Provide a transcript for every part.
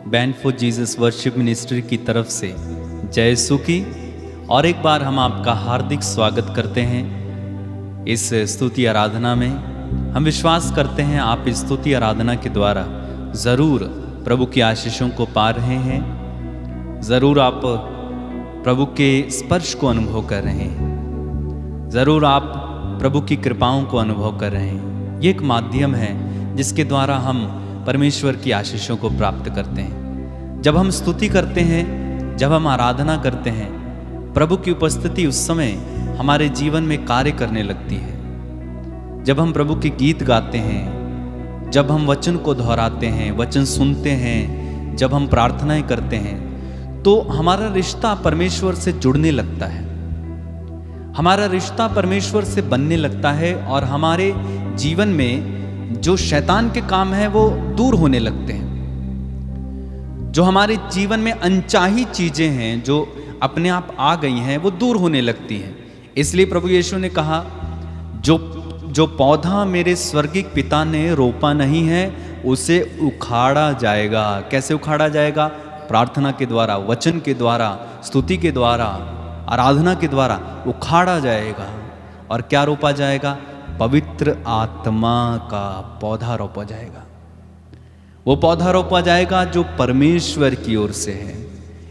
Band for Jesus worship ministry की तरफ से जय यीशु की और एक बार हम आपका हार्दिक स्वागत करते हैं इस स्तुति आराधना में। हम विश्वास करते हैं आप इस स्तुति आराधना के द्वारा ज़रूर प्रभु की आशीषों को पा रहे हैं, ज़रूर आप प्रभु के स्पर्श को अनुभव कर रहे हैं, ज़रूर आप प्रभु की कृपाओं को अनुभव कर रहे हैं। ये एक माध्यम है जिसके द्वारा हम परमेश्वर की आशीषों को प्राप्त करते हैं। जब हम स्तुति करते हैं, जब हम आराधना करते हैं, प्रभु की उपस्थिति उस समय हमारे जीवन में कार्य करने लगती है। जब हम प्रभु के गीत गाते हैं, जब हम वचन को दोहराते हैं, वचन सुनते हैं, जब हम प्रार्थनाएं करते हैं, तो हमारा रिश्ता परमेश्वर से जुड़ने लगता है, हमारा रिश्ता परमेश्वर से बनने लगता है और हमारे जीवन में जो शैतान के काम है वो दूर होने लगते हैं। जो हमारे जीवन में अनचाही चीजें हैं, जो अपने आप आ गई हैं, वो दूर होने लगती हैं। इसलिए प्रभु यीशु ने कहा, जो पौधा मेरे स्वर्गीय पिता ने रोपा नहीं है उसे उखाड़ा जाएगा। कैसे उखाड़ा जाएगा? प्रार्थना के द्वारा, वचन के द्वारा, स्तुति के द्वारा, आराधना के द्वारा उखाड़ा जाएगा। और क्या रोपा जाएगा? पवित्र आत्मा का पौधा रोपा जाएगा। वो पौधा रोपा जाएगा जो परमेश्वर की ओर से है।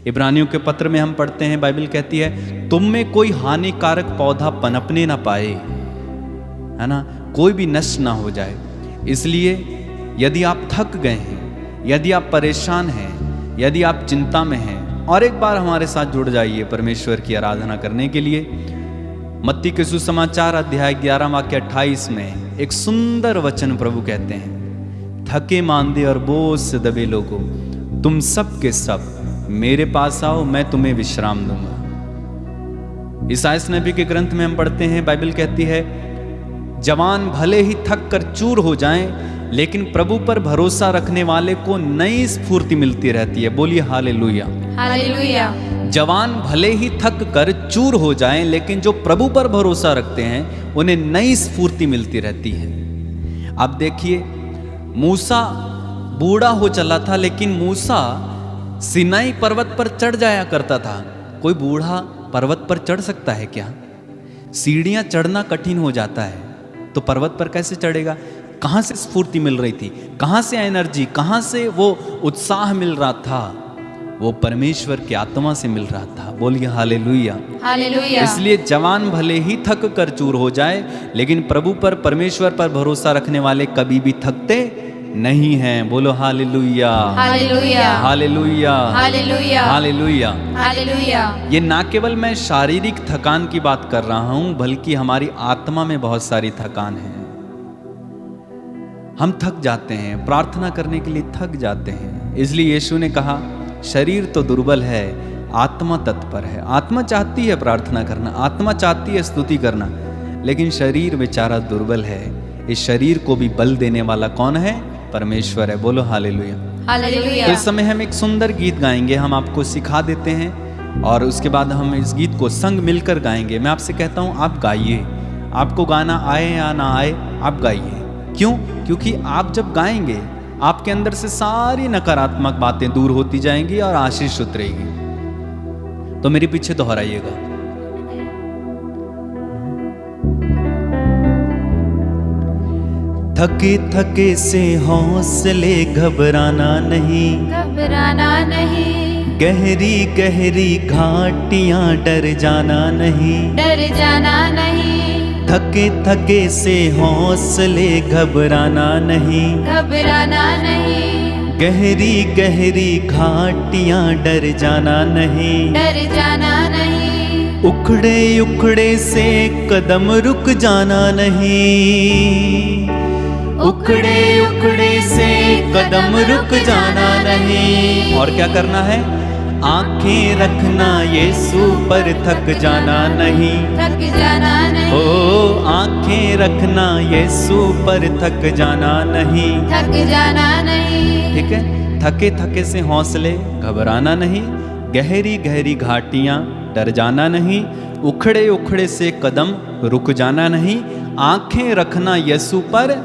इब्रानियों के पत्र में हम पढ़ते हैं, बाइबल कहती है, तुम में कोई हानिकारक पौधा पनपने ना पाए, है ना, कोई भी नष्ट ना हो जाए। इसलिए यदि आप थक गए हैं, यदि आप परेशान हैं, यदि आप चिंता में हैं, और एक बार हमारे साथ जुड़ जाइए परमेश्वर की आराधना करने के लिए। मत्ती के सुसमाचार अध्याय 11 वाक्य 28 में एक सुंदर वचन प्रभु कहते हैं, थके मांदे और बोझ से दबे लोगों, तुम सब के सब मेरे पास आओ, मैं तुम्हें विश्राम दूंगा। ईसाइयाह नबी के ग्रंथ में हम पढ़ते हैं, बाइबल कहती है, जवान भले ही थक कर चूर हो जाएं, लेकिन प्रभु पर भरोसा रखने वाले को नई स्फूर्ति मिलती रहती है। बोलिए हालेलुया, हालेलुया। जवान भले ही थक कर चूर हो जाएं, लेकिन जो प्रभु पर भरोसा रखते हैं उन्हें नई स्फूर्ति मिलती रहती है। अब देखिए, मूसा बूढ़ा हो चला था, लेकिन मूसा सिनाई पर्वत पर चढ़ जाया करता था। कोई बूढ़ा पर्वत पर चढ़ सकता है क्या? सीढ़ियां चढ़ना कठिन हो जाता है, तो पर्वत पर कैसे चढ़ेगा? कहां से स्फूर्ति मिल रही थी, कहां से एनर्जी, कहां से वो उत्साह मिल रहा था? वो परमेश्वर की आत्मा से मिल रहा था। बोलिए हालेलुया, हालेलुया। इसलिए जवान भले ही थक कर चूर हो जाए, लेकिन प्रभु पर, परमेश्वर पर भरोसा रखने वाले कभी भी थकते नहीं हैं। बोलो hallelujah, hallelujah, hallelujah, hallelujah, hallelujah, hallelujah. ये ना केवल मैं शारीरिक थकान की बात कर रहा हूं, बल्कि हमारी आत्मा में बहुत सारी थकान है। हम थक जाते हैं, प्रार्थना करने के लिए थक जाते हैं। इसलिए यीशु ने कहा, शरीर तो दुर्बल है, आत्मा तत्पर है। आत्मा चाहती है प्रार्थना करना, आत्मा चाहती है स्तुति करना, लेकिन शरीर बेचारा दुर्बल है। इस शरीर को भी बल देने वाला कौन है? परमेश्वर है। बोलो हालेलुया, हालेलुया। तो इस समय हम एक सुंदर गीत गाएंगे, हम आपको सिखा देते हैं और उसके बाद हम इस गीत को संग मिलकर गाएंगे। मैं आपसे कहता हूँ, आप गाइए, आपको गाना आए या ना आए, आप गाइए। क्यों? क्योंकि आप जब गाएंगे, आपके अंदर से सारी नकारात्मक बातें दूर होती जाएंगी और आशीष उतरेगी। तो मेरे पीछे दोहराइएगा, थके थके से हौसले घबराना नहीं, घबराना नहीं, गहरी गहरी घाटियां डर जाना नहीं, डर जाना नहीं, थके थके से हौसले घबराना नहीं, घबराना नहीं, गहरी गहरी घाटियां डर जाना नहीं, डर जाना नहीं, उखड़े उखड़े से कदम रुक जाना नहीं, उखड़े उखड़े से कदम रुक जाना नहीं। और क्या करना है? आंखें रखना यीशु पर, थक जाना नहीं, थक जाना नहीं, ओ आंखें रखना यीशु पर, थक जाना नहीं, थक जाना नहीं। ठीक है, थके थके से हौसले घबराना नहीं, गहरी गहरी घाटियां डर जाना नहीं, उखड़े उखड़े से कदम रुक जाना नहीं, आंखें रखना यीशु पर,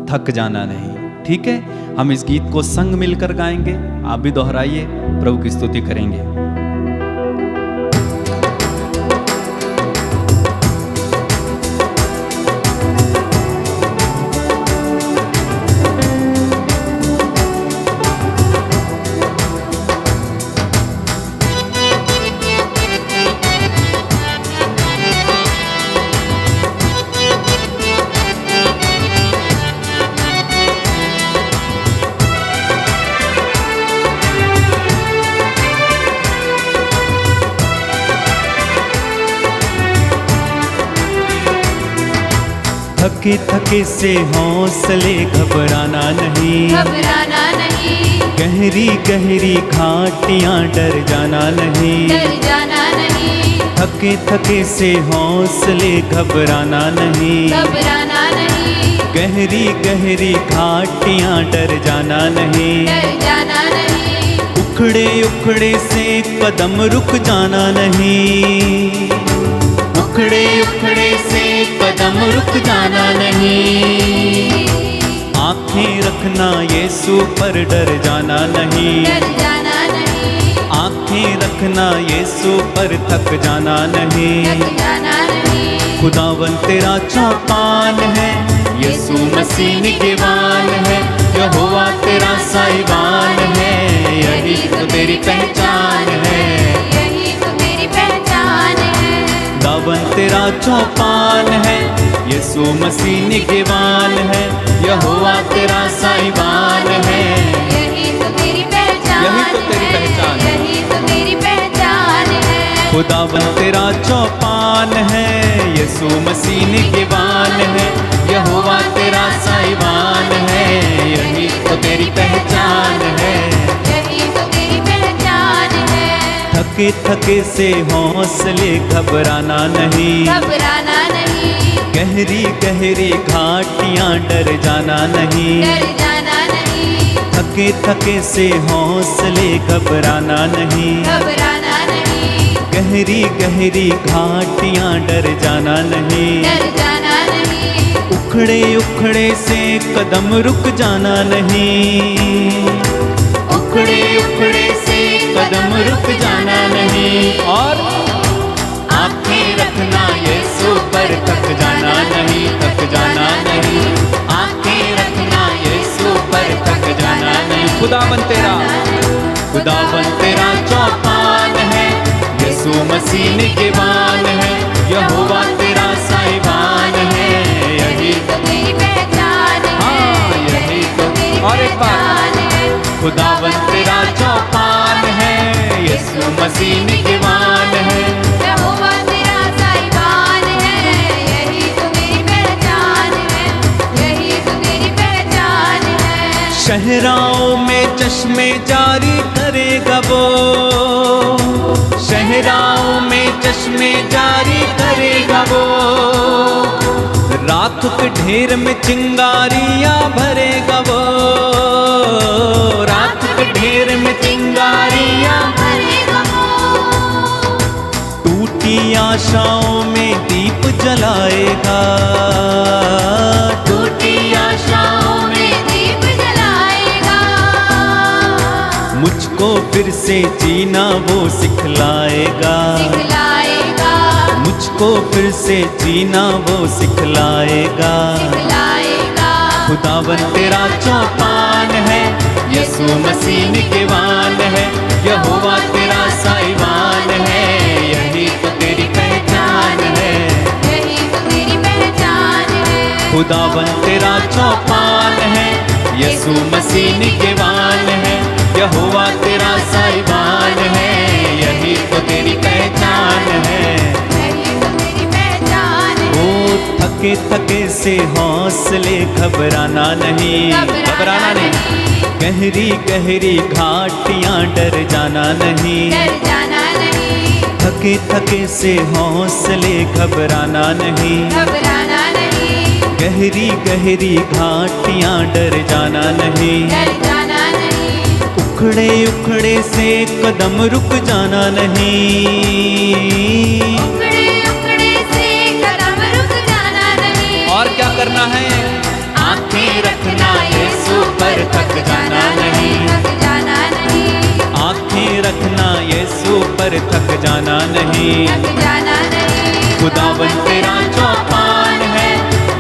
थक जाना नहीं। ठीक है, हम इस गीत को संग मिलकर गाएंगे। आप भी दोहराइए, प्रभु की स्तुति करेंगे। थके थके से हौसले घबराना नहीं, घबराना नहीं, गहरी गहरी घाटियां डर जाना नहीं, डर जाना नहीं, थके थके से हौसले घबराना नहीं, घबराना नहीं, गहरी गहरी घाटियां डर जाना नहीं, डर जाना नहीं, उखड़े उखड़े से कदम रुक जाना नहीं, उखड़े उखड़े से कदम रुक जाना नहीं, आंखें रखना यीशु पर डर जाना नहीं, डर जाना नहीं, आंखें रखना यीशु पर थक जाना नहीं, थक जाना नहीं, खुदावन तेरा चौपान है, यीशु मसीह निगहबान है, यहोवा तेरा साहिबान है, यही तो तेरी पहचान है, यही तो मेरी पहचान है, खुदावन तेरा चौपान है, यीशु मसीह निगहबान है, यहोवा तेरा साहिबान है, यही तो मेरी पहचान यही तो तेरी पहचान है, यही तो मेरी पहचान है, खुदावन तेरा चौपान है, यीशु मसीह निगहबान है, यहोवा तेरा साहिबान है, यही तो तेरी पहचान है, यही तो तेरी पहचान है, थके थके से हौसले घबराना नहीं, घबराना नहीं, गहरी गहरी घाटियां डर जाना नहीं, डर जाना नहीं, थके थके से हौसले घबराना नहीं, घबराना नहीं, गहरी गहरी घाटियां डर जाना नहीं, डर जाना नहीं, उखड़े उखड़े से कदम रुक जाना नहीं, उखड़े उखड़े से कदम रुक जाना नहीं, और आंखें रखना यीशु पर थक जाना नहीं, थक जाना नहीं, आंखें रखना यीशु पर थक जाना नहीं, खुदावन तेरा चौपान है, यीशु मसीह निगहबान है, यहोवा तेरा साहिबान है, यही तो मेरी पहचान है, हाँ, यही तो मेरी और एक बार पहचान है, खुदावन तेरा चौपान है, यीशु मसीह निगहबान है, यहोवा तेरा साहिबान है, यही तो मेरी पहचान है, यही तो मेरी पहचान है, शहराओं में चश्मे जारी करेगा वो, शहराओं में चश्मे जारी करेगा वो, राख के ढेर में चिंगारियां भरेगा वो, राख के ढेर में चिंगारियां, भरेगा वो, टूटी आशाओं में दीप जलाएगा, टूटी आशाओं में दीप जलाएगा, मुझको फिर से जीना वो सिखलाएगा, सिखलाएगा, मुझको फिर से जीना वो सिखलाएगा, सिखलाएगा, खुदावन तेरा चौपान है, यीशु मसीह निगहबान है, यहोवा तेरा साहिबान है, यही तो तेरी पहचान है, यही तो मेरी पहचान है, खुदावन तेरा चौपान है, यीशु मसीह निगहबान है, यहोवा तेरा साहिबान है, यही तो तेरी पहचान है, यही तो मेरी पहचान है, ओ थके थके से हौसले घबराना नहीं, घबराना नहीं, गहरी गहरी घाटियां डर जाना नहीं, डर जाना नहीं, थके थके से हौसले घबराना नहीं, घबराना नहीं, गहरी गहरी घाटियां डर जाना नहीं, डर जाना नहीं, उखड़े उखड़े से कदम रुक जाना नहीं, उखड़े उखड़े से कदम रुक जाना नहीं, और क्या करना है, आंखें रखना यीशु पर थक जाना नहीं। थक जाना नहीं, आंखें रखना यीशु पर, थक जाना नहीं। थक जाना नहीं। खुदावन तेरा चौपान है,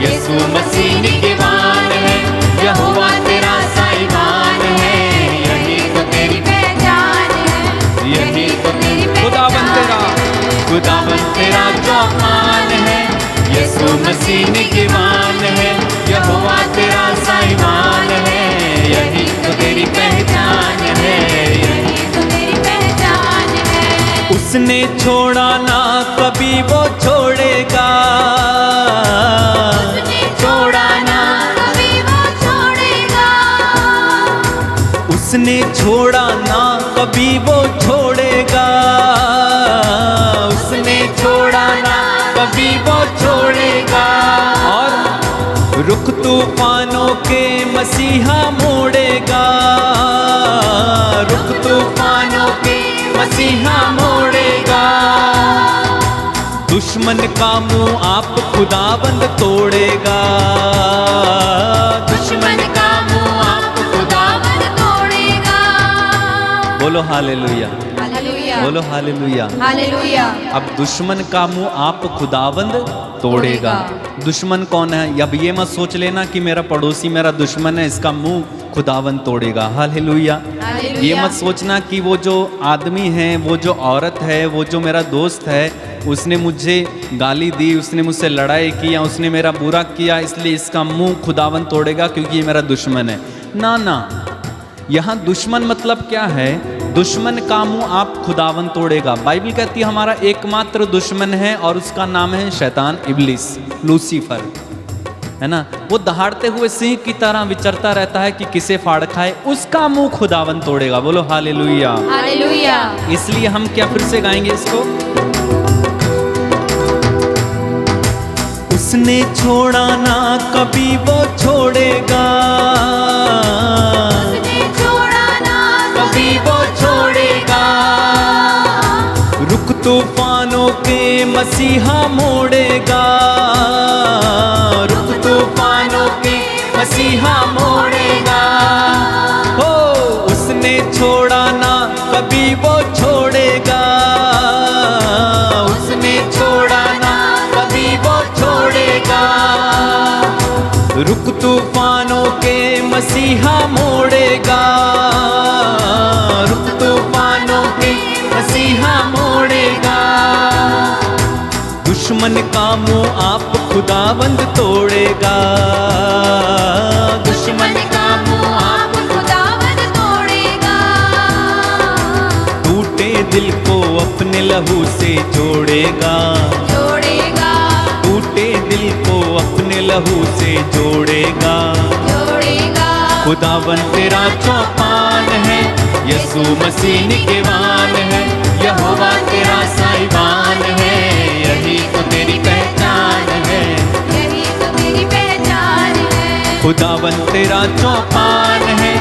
यीशु मसीह निगहबान है। यहोवा तेरा साहिबान है, यही तो तेरी पहचान है, यही तो तेरी खुदावन तेरा चौपान है, यीशु मसीह निगहबान है। यहोवा तेरा साहिबान है, यही तो तेरी पहचान है, यही तो तेरी पहचान है। उसने छोड़ा ना कभी वो छोड़ेगा, उसने छोड़ा ना कभी वो छोड़ेगा, उसने छोड़ा ना कभी वो छोड़ेगा, उसने छोड़ा ना कभी वो छोड़ेगा। और रुख तूफानों के मसीहा मोड़ेगा, रुख तूफानों के मसीहा मोड़ेगा। दुश्मन का मुंह आप खुदाबंद तोड़ेगा, दुश्मन का मुंह आप खुदावन तोड़ेगा। बोलो हालेलुया, हालेलुया, बोलो हालेलुया। हालेलुया। अब दुश्मन का मुंह आप खुदाबंद तोड़ेगा। दुश्मन कौन है? अब ये मत सोच लेना कि मेरा पड़ोसी मेरा दुश्मन है, इसका मुंह खुदाबंद तोड़ेगा। हालेलुया। ये मत सोचना कि वो जो आदमी है, वो जो औरत है, वो जो मेरा दोस्त है, उसने मुझे गाली दी, उसने मुझसे लड़ाई की या उसने मेरा बुरा किया इसलिए इसका मुंह खुदाबंद तोड़ेगा क्योंकि ये मेरा दुश्मन है। ना ना, यहाँ दुश्मन मतलब क्या है? दुश्मन का मुंह आप खुदावन तोड़ेगा। बाइबल कहती है हमारा एकमात्र दुश्मन है और उसका नाम है शैतान, इब्लिस, लूसीफर, है ना। वो दहाड़ते हुए सिंह की तरह विचरता रहता है कि किसे फाड़ खाए, उसका मुंह खुदावन तोड़ेगा। बोलो हालेलुया, हालेलुया। इसलिए हम क्या फिर से गाएंगे इसको? उसने छोड़ा ना कभी वो छोड़ेगा, उसने छोड़ा ना कभी वो छोड़ेगा। रुख तूफानों के मसीहा मोड़ेगा, रुख तूफानों के मसीहा मोड़ेगा। हो उसने छोड़ा ना कभी वो छोड़ेगा, उसने छोड़ा ना कभी वो छोड़ेगा। रुख तूफानों के मसीहा मोड़ेगा, रुख तूफानों के मसीहा मोड़ेगा। दुश्मन का मुंह आप खुदाबंद तोड़ेगा, दुश्मन का मुंह आप खुदावन तोड़ेगा। टूटे दिल को अपने लहू से जोड़ेगा, जोड़ेगा, टूटे दिल को अपने लहू से जोड़ेगा। जोड़ेगा। खुदावन तेरा चौपान है, यीशु मसीह निगहबान है। यहोवा तेरा साहिबान है, यही तो तेरी पहचान है, यही तो तेरी पहचान है। खुदावन तेरा चौपान है,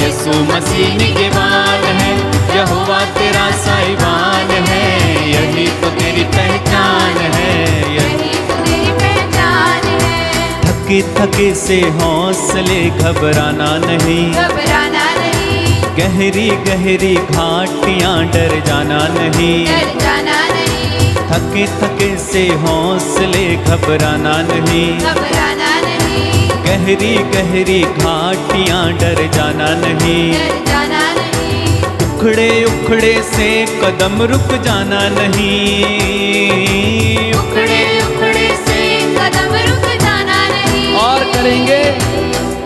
यीशु मसीह निगहबान है। यहोवा तेरा साहिबान है, यही तो तेरी पहचान है, यही तो तेरी पहचान है। थके थके से हौसले घबराना नहीं, घबराना नहीं, गहरी गहरी घाटियां डर जाना नहीं। डर जाना नहीं, थके थके से हौसले घबराना नहीं, घबराना नहीं, गहरी गहरी घाटियां डर जाना नहीं। डर जाना नहीं, उखड़े उखड़े से कदम रुक जाना नहीं, उखड़े उखड़े से कदम रुक जाना नहीं। और करेंगे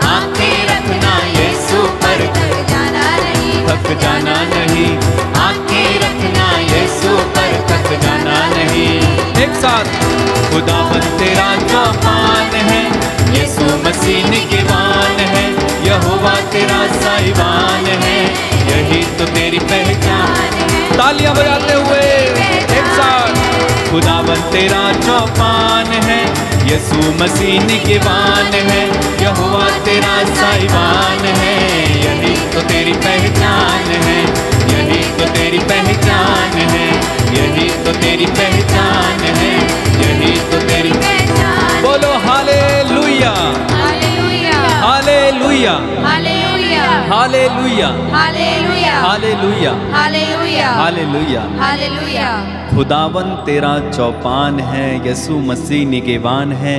आंखें रखना यीशु पर, थक जाना नहीं, थक जाना नहीं। आंखें रखना यीशु पर, थक जाना नहीं। एक साथ, खुदावन तेरा चौपान है, यीशु मसीह निगहबान है। यहोवा तेरा साहिबान है, यही तो तेरी पहचान है। तालियां बजाते हुए एक साथ, खुदावन तेरा चौपान है, यीशु मसीह निगहबान है। यहोवा तेरा साहिबान है, यही तो तेरी पहचान है, यही तो तेरी पहचान है, यही तो तेरी पहचान है, यही तो तेरी पहचान। बोलो hallelujah, hallelujah, hallelujah. Hallelujah. Hallelujah, hallelujah, hallelujah, hallelujah, hallelujah. Hallelujah. खुदावन तेरा चौपान है, यसु मसीह निगेवान है,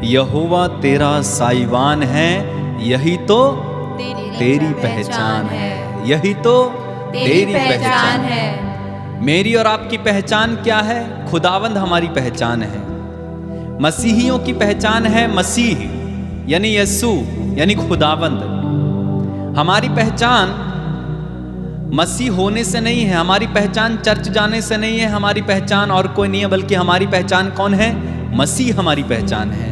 यहोवा तेरा साईवान है, यही तो तेरी पहचान है, यही तो तेरी पहचान है। मेरी और आपकी पहचान क्या है? खुदावंद हमारी पहचान है। मसीहियों की पहचान है मसीह यानी यस्सु यानी खुदावंद। हमारी पहचान मसीह होने से नहीं है, हमारी पहचान चर्च जाने से नहीं है, हमारी पहचान और कोई नहीं है, बल्कि हमारी पहचान कौन है? मसीह हमारी पहचान है।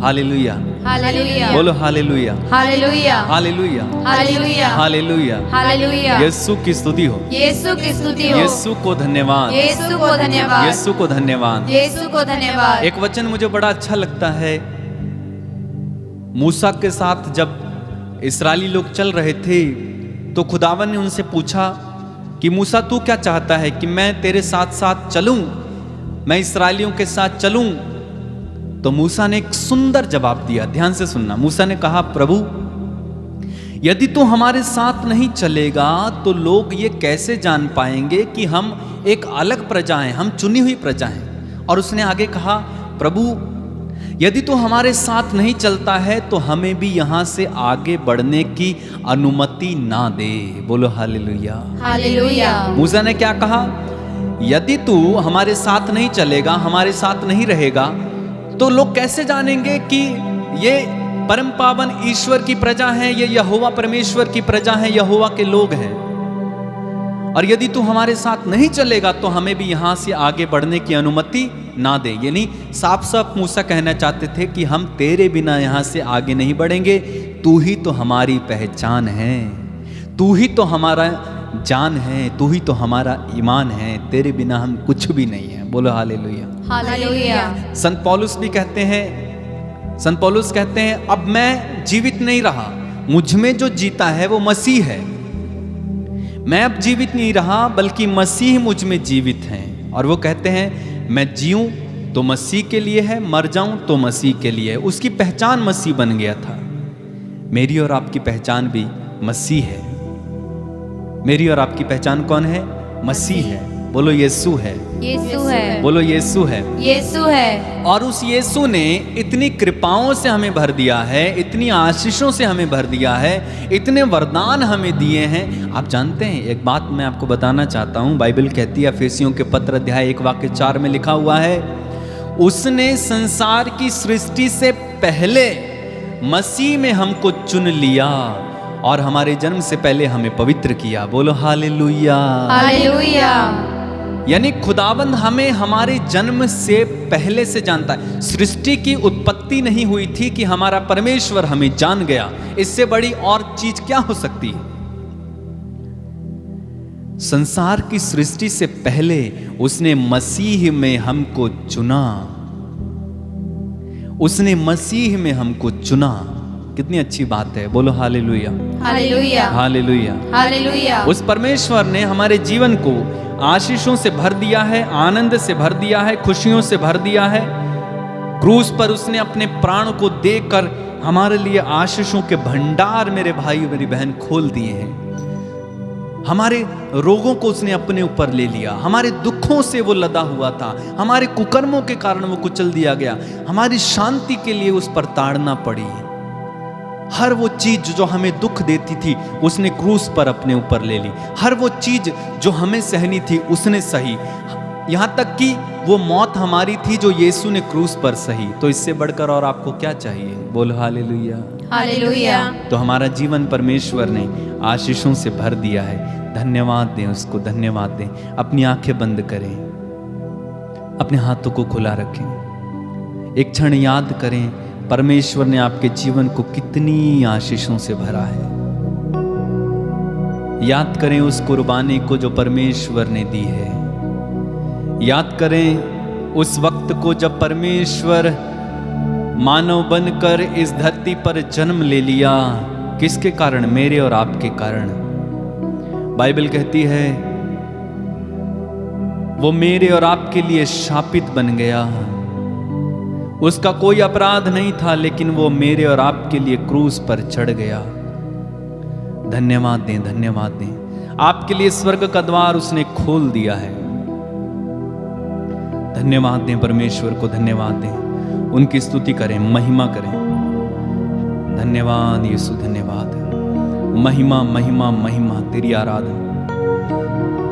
हालेलुया, हालेलुया, बोलो hallelujah, hallelujah, hallelujah, hallelujah, hallelujah. Hallelujah. Yeshu की स्तुति हो, यीशु की स्तुति हो, यीशु को धन्यवाद, यीशु को धन्यवाद, यीशु को धन्यवाद। यीशु को धन्यवाद। एक वचन मुझे बड़ा अच्छा लगता है। मूसा के साथ जब इस्राएली लोग चल रहे थे तो खुदावन ने उनसे पूछा कि मूसा तू क्या चाहता है कि मैं तेरे साथ साथ चलूं, मैं इस्राएलियों के साथ चलूं? तो मूसा ने एक सुंदर जवाब दिया, ध्यान से सुनना। मूसा ने कहा, प्रभु यदि तू हमारे साथ नहीं चलेगा तो लोग ये कैसे जान पाएंगे कि हम एक अलग प्रजा हैं, हम चुनी हुई प्रजा हैं। और उसने आगे कहा, प्रभु यदि तू हमारे साथ नहीं चलता है तो हमें भी यहां से आगे बढ़ने की अनुमति ना दे। बोलो हालेलुया, हालेलुया। मूसा ने क्या कहा? यदि तू हमारे साथ नहीं चलेगा, हमारे साथ नहीं रहेगा, तो लोग कैसे जानेंगे कि ये परम पावन ईश्वर की प्रजा है, ये यहोवा परमेश्वर की प्रजा है, यहोवा के लोग हैं। और यदि तू हमारे साथ नहीं चलेगा तो हमें भी यहां से आगे बढ़ने की अनुमति ना दे। यानी साफ साफ मूसा कहना चाहते थे कि हम तेरे बिना यहां से आगे नहीं बढ़ेंगे, तू ही तो हमारी पहचान है, तू ही तो हमारा जान है, तू ही तो हमारा ईमान है, तेरे बिना हम कुछ भी नहीं है। बोलो हालेलुया, हालेलुया। संत पौलुस भी कहते हैं, संत पौलुस कहते हैं, अब मैं जीवित नहीं रहा, मुझ में जो जीता है वो मसीह है। मैं अब जीवित नहीं रहा बल्कि मसीह मुझ में जीवित हैं। और वो कहते हैं, मैं जीऊं तो मसीह के लिए है, मर जाऊं तो मसीह के लिए है। उसकी पहचान मसीह बन गया था। मेरी और आपकी पहचान भी मसीह है। मेरी और आपकी पहचान कौन है? मसीह है। बोलो यीशु है, यीशु है, बोलो यीशु है। यीशु है। और उस यीशु ने इतनी कृपाओं से हमें भर दिया है, इतनी आशीषों से हमें भर दिया है, इतने वरदान हमें दिए हैं। आप जानते हैं, एक बात मैं आपको बताना चाहता हूं, बाइबल कहती है, एफेसियों के पत्र अध्याय 1:4 में लिखा हुआ है, उसने संसार की सृष्टि से पहले मसीह में हमको चुन लिया और हमारे जन्म से पहले हमें पवित्र किया। बोलो हालेलुया, हालेलुया। यानी खुदाबंद हमें हमारे जन्म से पहले से जानता है। सृष्टि की उत्पत्ति नहीं हुई थी कि हमारा परमेश्वर हमें जान गया। इससे बड़ी और चीज क्या हो सकती है? संसार की सृष्टि से पहले उसने मसीह में हमको चुना, उसने मसीह में हमको चुना। कितनी अच्छी बात है। बोलो हालेलुया, हालेलुया, हालेलुया, हालेलुया। उस परमेश्वर ने हमारे जीवन को आशीषों से भर दिया है, आनंद से भर दिया है, खुशियों से भर दिया है। क्रूस पर उसने अपने प्राण को देकर हमारे लिए आशीषों के भंडार, मेरे भाई मेरी बहन, खोल दिए हैं। हमारे रोगों को उसने अपने ऊपर ले लिया, हमारे दुखों से वो लदा हुआ था, हमारे कुकर्मों के कारण वो कुचल दिया गया, हमारी शांति के लिए उस पर ताड़ना पड़ी। हर वो चीज जो हमें दुख देती थी उसने क्रूस पर अपने ऊपर ले ली। हर वो चीज जो हमें सहनी थी उसने सही, यहां तक कि वो मौत हमारी थी जो यीशु ने क्रूस पर सही। तो इससे बढ़कर और आपको क्या चाहिए? बोलो हालेलुया, हालेलुया। तो हमारा जीवन परमेश्वर ने आशीषों से भर दिया है। धन्यवाद दें उसको, धन्यवाद दें। अपनी आंखें बंद करें, अपने हाथों को खुला रखें, एक क्षण याद करें परमेश्वर ने आपके जीवन को कितनी आशीषों से भरा है। याद करें उस कुर्बानी को जो परमेश्वर ने दी है। याद करें उस वक्त को जब परमेश्वर मानव बनकर इस धरती पर जन्म ले लिया। किसके कारण? मेरे और आपके कारण। बाइबल कहती है वो मेरे और आपके लिए शापित बन गया। उसका कोई अपराध नहीं था, लेकिन वो मेरे और आपके लिए क्रूस पर चढ़ गया। धन्यवाद दें, धन्यवाद दें। आपके लिए स्वर्ग का द्वार उसने खोल दिया है। धन्यवाद दें परमेश्वर को, धन्यवाद दें, उनकी स्तुति करें, महिमा करें। धन्यवाद यीशु, धन्यवाद। महिमा महिमा महिमा तेरी आराधना।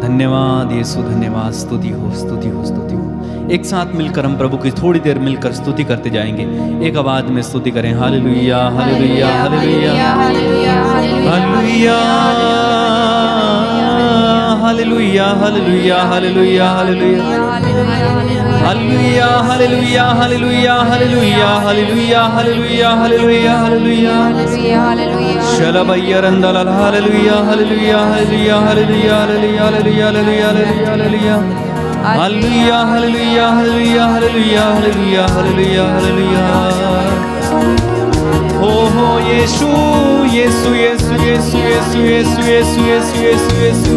धन्यवाद यीशु, धन्यवाद। स्तुति हो, स्तुति हो, स्तुति हो। एक साथ मिलकर हम प्रभु की थोड़ी देर मिलकर स्तुति करते जाएंगे। एक आवाज में स्तुति करें। Hallelujah, hallelujah, hallelujah, hallelujah, hallelujah, hallelujah, hallelujah, hallelujah, hallelujah, hallelujah, hallelujah, hallelujah, hallelujah, hallelujah, hallelujah, hallelujah, शलबैया रंदला, hallelujah, hallelujah, hallelujah, hallelujah, hallelujah, hallelujah, hallelujah, hallelujah, hallelujah, hallelujah, hallelujah, hallelujah, hallelujah, hallelujah. हो यीशु, यीशु, यीशु, यीशु, यीशु, यीशु, यीशु, यीशु, यीशु, यीशु।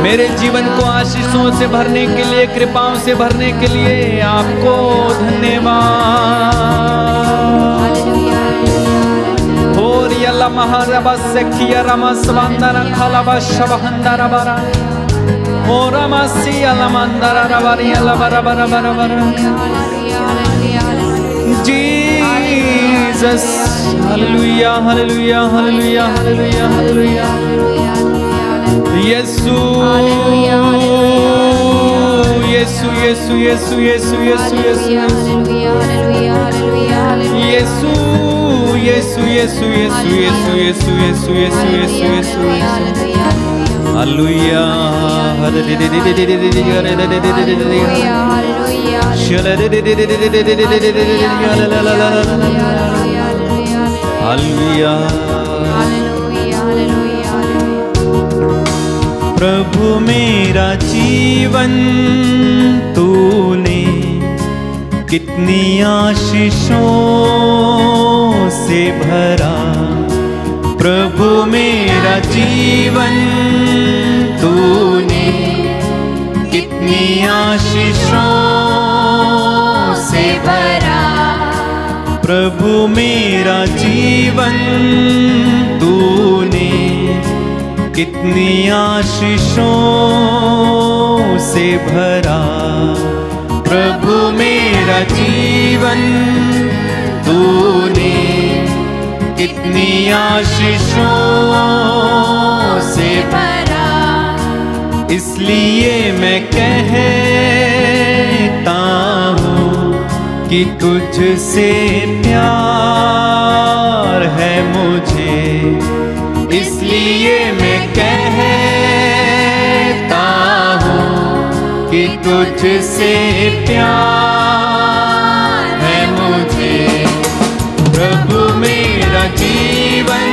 मेरे जीवन को आशीषों से भरने के लिए, कृपाओं से भरने के लिए आपको धन्यवाद। होर यल्ला महारबस सखिया रमस वंदना खलबस शबहंदरा बरा। ओ रमसी अलमंदरा रबरी अलबरा बरा बरा बरा। Jesus, hallelujah, hallelujah, hallelujah, hallelujah, hallelujah. Yeshu, Yeshu, Yeshu, Yeshu, Yeshu, Yeshu, Yeshu, Yeshu, Yeshu, Yeshu, Yeshu, Yeshu, Yeshu, Yeshu, Yeshu, Yeshu, Yeshu, hallelujah, hallelujah. प्रभु मेरा जीवन तूने कितनी आशीषों से भरा। प्रभु मेरा जीवन तूने कितनी आशीषों से भरा। प्रभु मेरा जीवन तूने कितनी आशीषों से भरा। प्रभु मेरा जीवन तूने कितनी आशीषों से भरा। इसलिए मैं कहता हूँ कि तुझसे प्यार है मुझे। इसलिए मैं कहता हूँ कि तुझसे प्यार है मुझे। प्रभु मेरा जीवन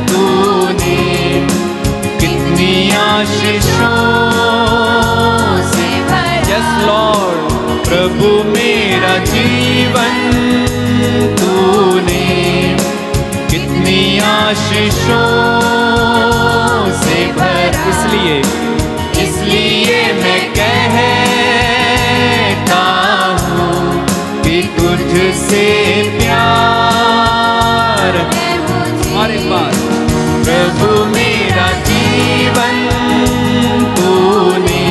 तूने कितनी आशीषों से भरा। Yes Lord. प्रभु मेरा जीवन तूने कितनी आशीषों से भरा। इसलिए मैं कहता हूँ कि तुझसे प्यार है मुझे। और एक बार, प्रभु मेरा जीवन तूने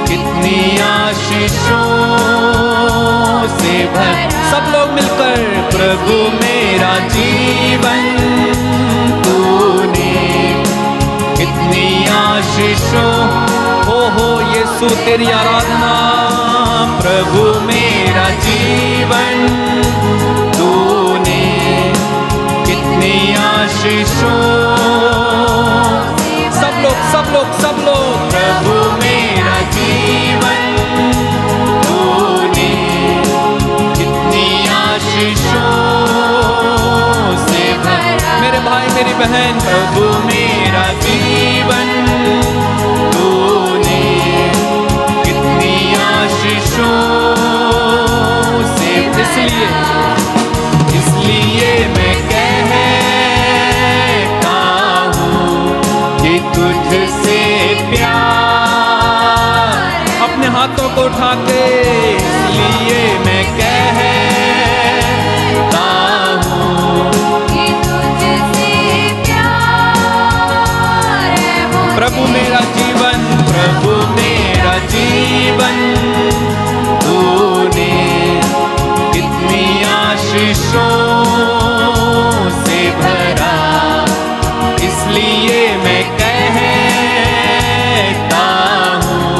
कितनी आशीषों से भरा। सब लोग मिलकर, प्रभु मेरा जीवन तूने कितनी आशीषों। हो यीशु तेरी आराधना। प्रभु मेरा जीवन तूने कितनी आशीषों। सब लोग, सब लोग, सब लोग। प्रभु मेरा जीवन तूने कितनी आशीषों से भरा। मेरे भाई मेरी बहन, प्रभु मेरा जीवन तूने कितनी आशीषों से। इसलिए मैं कहता हूँ कि तुझसे प्यार। अपने हाथों को उठा के, इसलिए मैं कहता हूँ कि तुझसे प्रभु मेरा जीवन, प्रभु मेरा जीवन तूने कितनी आशीषों से भरा, इसलिए मैं कहता हूँ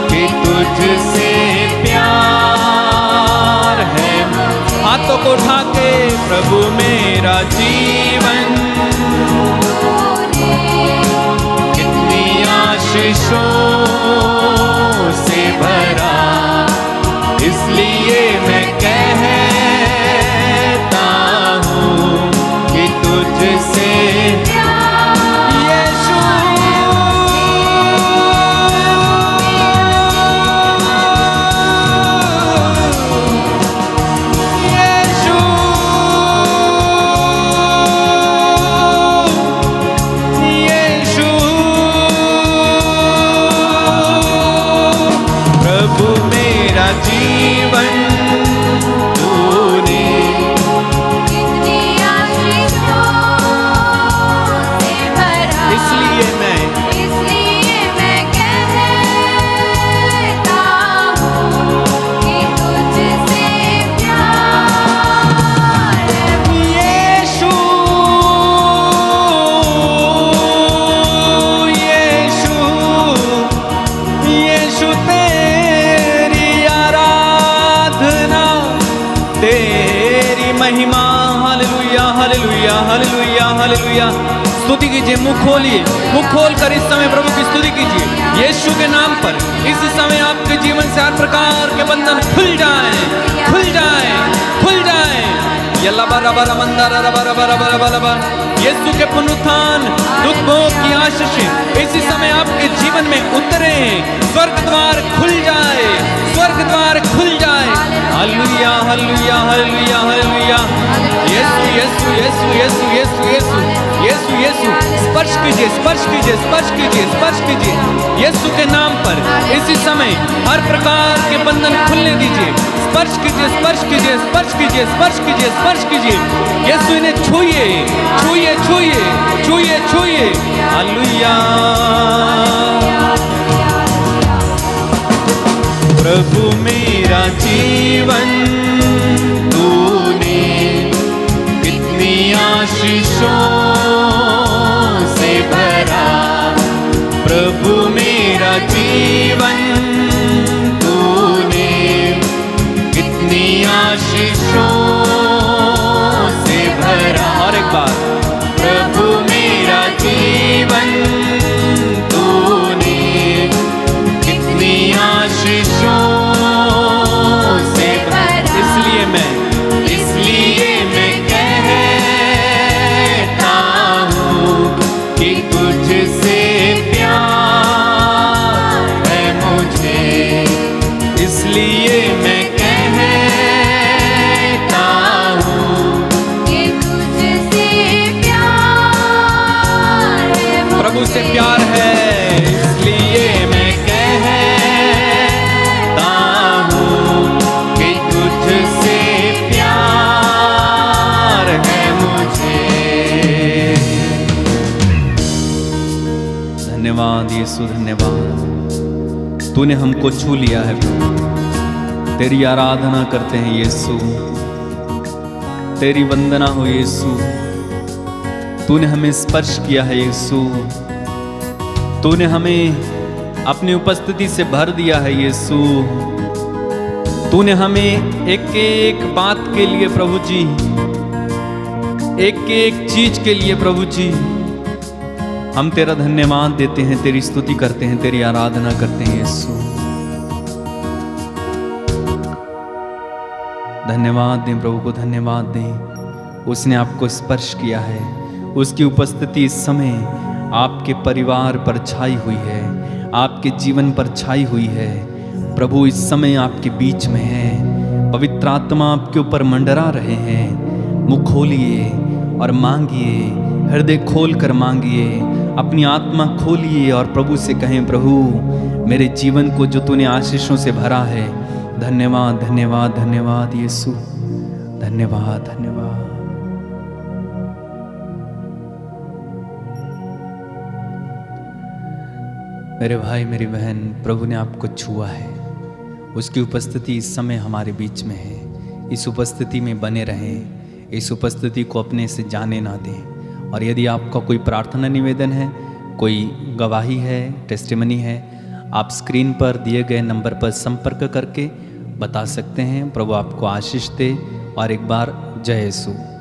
कि तुझसे प्यार है। हाथों को उठा के प्रभु मेरा जीवन कितनी आशीषों से भरा, इसलिए मैं कहता हूँ कि तुझसे यीशु, यीशु, यीशु, प्रभु मेरा जीवन तूने कितनी आशीषों से भरा, इसलिए मैं कहता हूँ कि तुझसे प्यार है। यीशु, यीशु, यीशु तेरी आराधना, तेरी महिमा। Hallelujah, hallelujah, hallelujah, hallelujah. स्तुति कीजिए, मुख खोलिए, मुख खोलकर इस समय प्रभु की स्तुति कीजिए। यीशु के नाम पर इस समय आपके जीवन से हर प्रकार के बंधन खुल जाएं, खुल जाएं, खुल जाएं। यल्ला बरा बरा मंदारा रबा रबा रबा रबा रबा। यीशु के पुनरुत्थान, दुख भोग की आशीषें इसी समय आपके जीवन में उतरे, स्वर्ग द्वार खुल जाए, स्वर्ग द्वार खुल जाए। Hallelujah, hallelujah, hallelujah, hallelujah. Yeshu, Yeshu, Yeshu, Yeshu, Yeshu, Yeshu, Yeshu, Yeshu. स्पर्श कीजिए, स्पर्श कीजिए, स्पर्श कीजिए, स्पर्श कीजिए। यीशु के नाम पर इसी समय हर प्रकार के बंधन खुलने दीजिए। स्पर्श कीजिए, स्पर्श कीजिए, स्पर्श कीजिए, स्पर्श कीजिए, स्पर्श कीजिए। यीशु इन्हें छूइए, छूइए, छूइए, छूइए, छूइए। हालेलुया। प्रभु मेरा जीवन तूने कितनी आशीषों से भरा, प्रभु मेरा जीवन तूने कितनी आशीषों से भरा। और एक बार, प्रभु मेरा जीवन तूने कितनी आशीषों से भरा, इसलिए मैं कहता हूँ कि तुझसे प्यार है मुझे, इसलिए मैं कहता हूँ कि तुझसे प्यार है मुझे। प्रभु से प्यार है, इसलिए मैं कहता हूँ कि तुझसे प्यार है मुझे। धन्यवाद यीशु, धन्यवाद। तूने हमको छू लिया है प्रभु। तेरी आराधना करते हैं यीशु, तेरी वंदना हो यीशु। तूने हमें स्पर्श किया है यीशु, तूने हमें अपनी उपस्थिति से भर दिया है यीशु। तूने हमें एक एक बात के लिए प्रभु जी, एक एक चीज के लिए प्रभु जी हम तेरा धन्यवाद देते हैं, तेरी स्तुति करते हैं, तेरी आराधना करते हैं यीशु। धन्यवाद दें प्रभु को, धन्यवाद दें। उसने आपको स्पर्श किया है, उसकी उपस्थिति इस समय आपके परिवार पर छाई हुई है, आपके जीवन पर छाई हुई है। प्रभु इस समय आपके बीच में है, पवित्र आत्मा आपके ऊपर मंडरा रहे हैं। मुख खोलिए और मांगिए, हृदय खोल कर मांगिए, अपनी आत्मा खोलिए और प्रभु से कहें, प्रभु मेरे जीवन को जो तूने आशीषों से भरा है, धन्यवाद, धन्यवाद, धन्यवाद यीशु, धन्यवाद, धन्यवाद। मेरे भाई मेरी बहन, प्रभु ने आपको छुआ है। उसकी उपस्थिति इस समय हमारे बीच में है। इस उपस्थिति में बने रहें, इस उपस्थिति को अपने से जाने ना दें। और यदि आपका कोई प्रार्थना निवेदन है, कोई गवाही है, टेस्टिमनी है, आप स्क्रीन पर दिए गए नंबर पर संपर्क करके बता सकते हैं। प्रभु आपको आशीष दे। और एक बार जय यीशु।